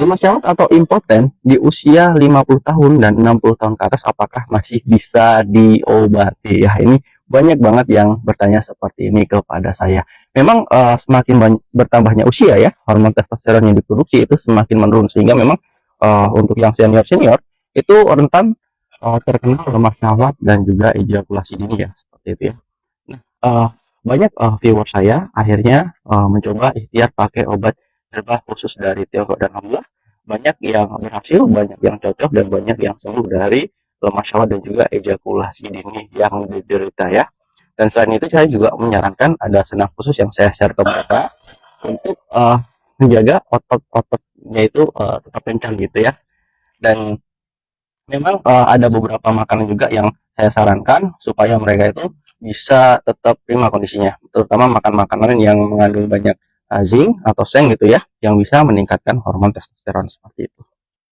lemas syahwat atau impoten di usia 50 tahun dan 60 tahun ke atas apakah masih bisa diobati? Ya, ini banyak banget yang bertanya seperti ini kepada saya. Memang semakin bertambahnya usia ya, hormon testosteron yang diproduksi itu semakin menurun sehingga memang untuk yang senior-senior itu rentan terkena lemas syahwat dan juga ejakulasi dini ya, seperti itu ya. Nah, banyak viewer saya akhirnya mencoba ikhtiar pakai obat herbal khusus dari Tiongkok dan alhamdulillah banyak yang berhasil, banyak yang cocok dan banyak yang sembuh dari lemas syahwat dan juga ejakulasi dini yang diderita ya. Dan selain itu saya juga menyarankan ada senam khusus yang saya share ke mereka untuk menjaga otot-ototnya itu tetap kencang gitu ya. Dan memang ada beberapa makanan juga yang saya sarankan supaya mereka itu bisa tetap prima kondisinya, terutama makan makanan yang mengandung banyak zinc atau seng gitu ya, yang bisa meningkatkan hormon testosteron seperti itu.